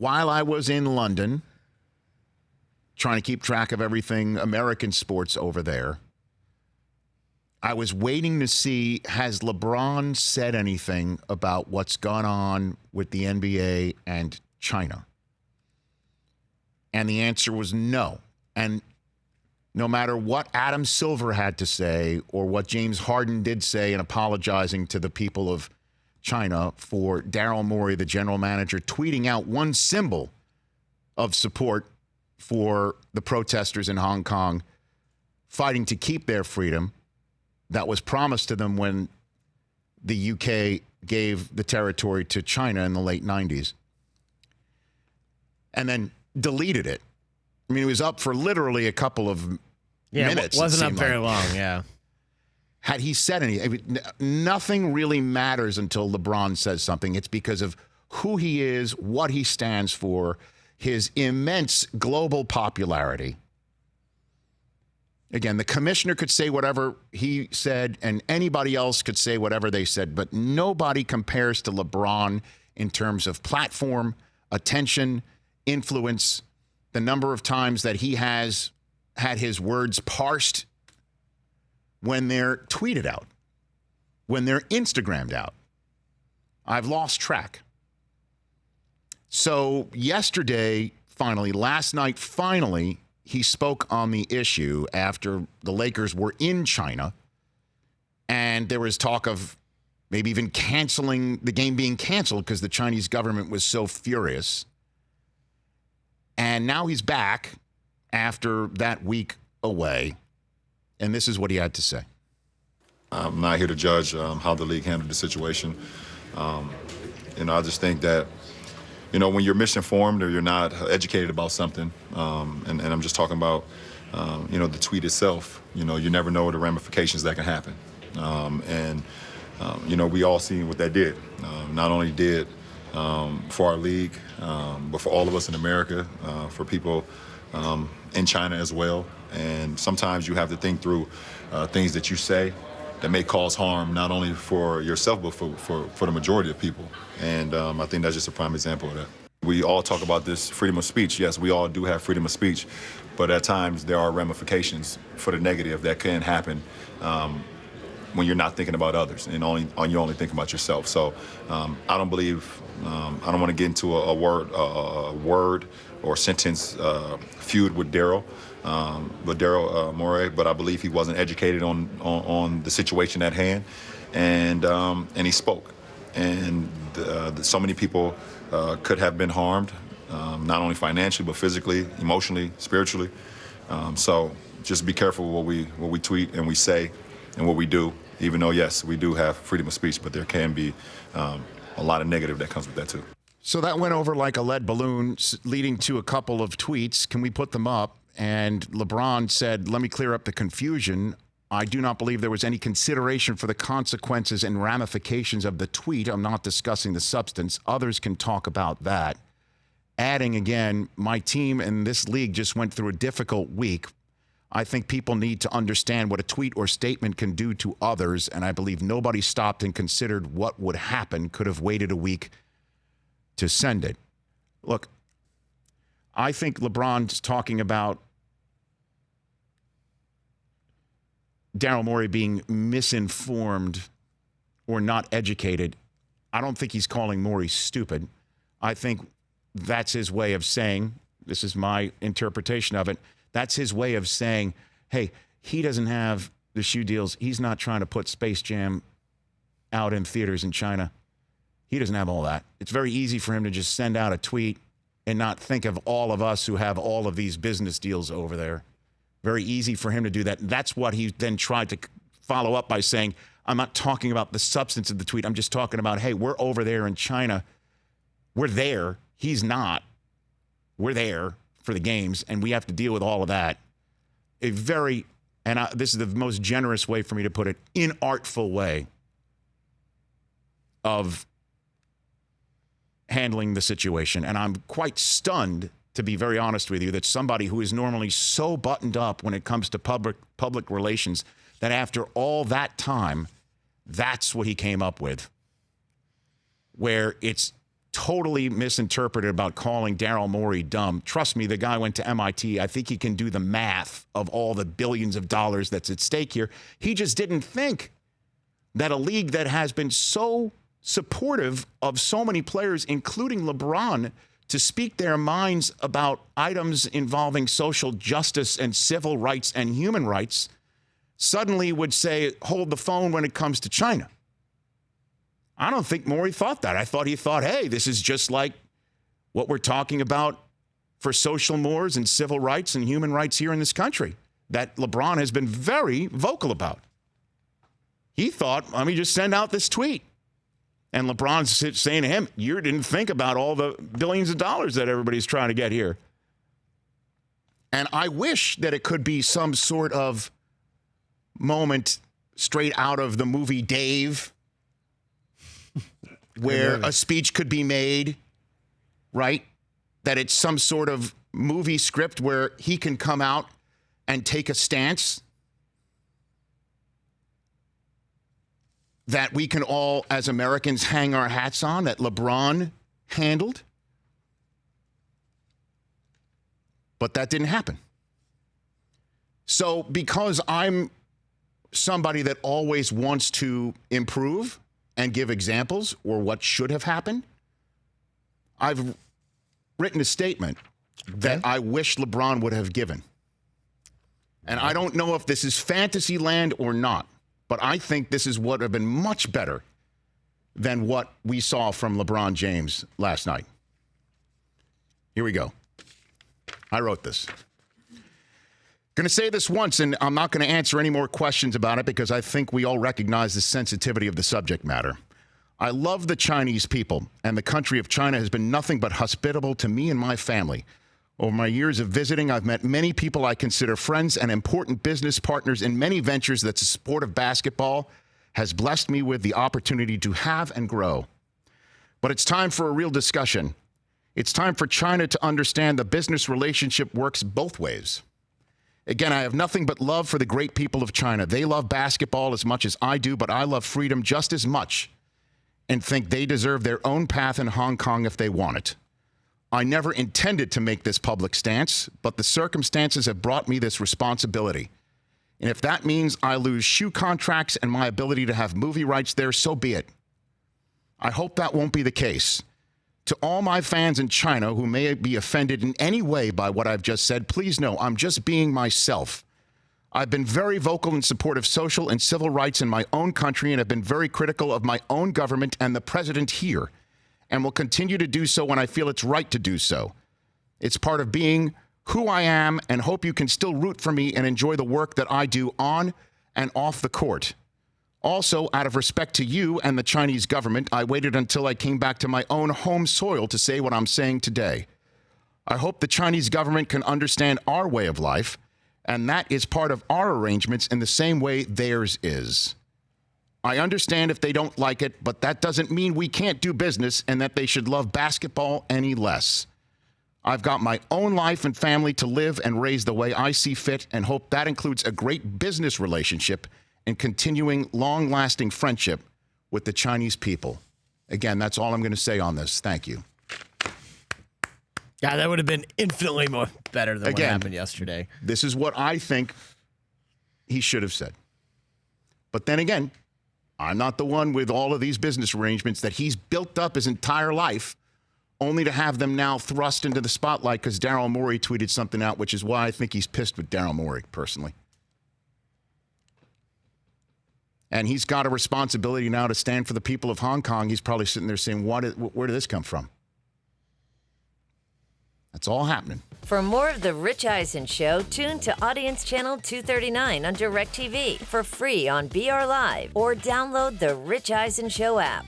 while I was in London, trying to keep track of everything American sports over there, I was waiting to see, has LeBron said anything about what's gone on with the NBA and China? And the answer was no. And no matter what Adam Silver had to say or what James Harden did say in apologizing to the people of China for Daryl Morey, the general manager, tweeting out one symbol of support for the protesters in Hong Kong fighting to keep their freedom that was promised to them when the UK gave the territory to China in the late 90s, and then deleted it. I mean, it was up for literally a couple of minutes. It wasn't up very long, yeah. Had he said anything, nothing really matters until LeBron says something. It's because of who he is, what he stands for, his immense global popularity. Again, the commissioner could say whatever he said, and anybody else could say whatever they said, but nobody compares to LeBron in terms of platform, attention, influence, the number of times that he has had his words parsed when they're tweeted out, when they're Instagrammed out. I've lost track. So yesterday, last night, he spoke on the issue after the Lakers were in China, and there was talk of maybe even canceling the game, being canceled because the Chinese government was so furious. And now he's back after that week away, and this is what he had to say. I'm not here to judge how the league handled the situation. I just think that, when you're misinformed or you're not educated about something, and I'm just talking about, the tweet itself, you never know the ramifications that can happen. We all seen what that did. Not only did for our league, but for all of us in America, for people in China as well. And sometimes you have to think through things that you say that may cause harm, not only for yourself, but for the majority of people. And I think that's just a prime example of that. We all talk about this freedom of speech. Yes, we all do have freedom of speech, but at times there are ramifications for the negative that can happen when you're not thinking about others and you only think about yourself. So I don't believe, I don't want to get into a word or sentence feud with Daryl Morey, but I believe he wasn't educated on the situation at hand, and he spoke, and so many people could have been harmed, not only financially but physically, emotionally, spiritually. So just be careful what we tweet and we say and what we do. Even though yes, we do have freedom of speech, but there can be a lot of negative that comes with that too. So that went over like a lead balloon, leading to a couple of tweets. Can we put them up? And LeBron said, let me clear up the confusion. I do not believe there was any consideration for the consequences and ramifications of the tweet. I'm not discussing the substance. Others can talk about that. Adding again, my team and this league just went through a difficult week. I think people need to understand what a tweet or statement can do to others, and I believe nobody stopped and considered what would happen, could have waited a week to send it. Look, I think LeBron's talking about Daryl Morey being misinformed or not educated. I don't think he's calling Morey stupid. I think that's his way of saying, this is my interpretation of it, that's his way of saying, hey, he doesn't have the shoe deals. He's not trying to put Space Jam out in theaters in China. He doesn't have all that. It's very easy for him to just send out a tweet and not think of all of us who have all of these business deals over there. Very easy for him to do that. That's what he then tried to follow up by saying, I'm not talking about the substance of the tweet. I'm just talking about, hey, we're over there in China. We're there. He's not. We're there for the games, and we have to deal with all of that. This is the most generous way for me to put it, inartful way of handling the situation. And I'm quite stunned, to be very honest with you, that somebody who is normally so buttoned up when it comes to public relations, that after all that time, that's what he came up with, where it's totally misinterpreted about calling Daryl Morey dumb. Trust me, the guy went to MIT. I think he can do the math of all the billions of dollars that's at stake here. He just didn't think that a league that has been so supportive of so many players, including LeBron, to speak their minds about items involving social justice and civil rights and human rights, suddenly would say, hold the phone when it comes to China. I don't think Morey thought that. I thought he thought, hey, this is just like what we're talking about for social mores and civil rights and human rights here in this country that LeBron has been very vocal about. He thought, let me just send out this tweet. And LeBron's saying to him, you didn't think about all the billions of dollars that everybody's trying to get here. And I wish that it could be some sort of moment straight out of the movie Dave, where a speech could be made, right? That it's some sort of movie script where he can come out and take a stance that we can all, as Americans, hang our hats on, that LeBron handled. But that didn't happen. So because I'm somebody that always wants to improve and give examples or what should have happened, I've written a statement that I wish LeBron would have given. And I don't know if this is fantasy land or not, but I think this is what would have been much better than what we saw from LeBron James last night. Here we go. I wrote this. Going to say this once, and I'm not going to answer any more questions about it because I think we all recognize the sensitivity of the subject matter. I love the Chinese people, and the country of China has been nothing but hospitable to me and my family. Over my years of visiting, I've met many people I consider friends and important business partners in many ventures that the sport of basketball has blessed me with the opportunity to have and grow. But it's time for a real discussion. It's time for China to understand the business relationship works both ways. Again, I have nothing but love for the great people of China. They love basketball as much as I do, but I love freedom just as much and think they deserve their own path in Hong Kong if they want it. I never intended to make this public stance, but the circumstances have brought me this responsibility. And if that means I lose shoe contracts and my ability to have movie rights there, so be it. I hope that won't be the case. To all my fans in China who may be offended in any way by what I've just said, please know I'm just being myself. I've been very vocal in support of social and civil rights in my own country and have been very critical of my own government and the president here, and will continue to do so when I feel it's right to do so. It's part of being who I am, and hope you can still root for me and enjoy the work that I do on and off the court. Also, out of respect to you and the Chinese government, I waited until I came back to my own home soil to say what I'm saying today. I hope the Chinese government can understand our way of life, and that is part of our arrangements in the same way theirs is. I understand if they don't like it, but that doesn't mean we can't do business and that they should love basketball any less. I've got my own life and family to live and raise the way I see fit, and hope that includes a great business relationship and continuing long-lasting friendship with the Chinese people. Again, that's all I'm going to say on this. Thank you. Yeah, that would have been infinitely more better than what happened yesterday. This is what I think he should have said. But then again, I'm not the one with all of these business arrangements that he's built up his entire life, only to have them now thrust into the spotlight because Daryl Morey tweeted something out, which is why I think he's pissed with Daryl Morey, personally. And he's got a responsibility now to stand for the people of Hong Kong. He's probably sitting there saying, where did this come from? That's all happening. For more of The Rich Eisen Show, tune to Audience Channel 239 on DirecTV for free on BR Live or download the Rich Eisen Show app.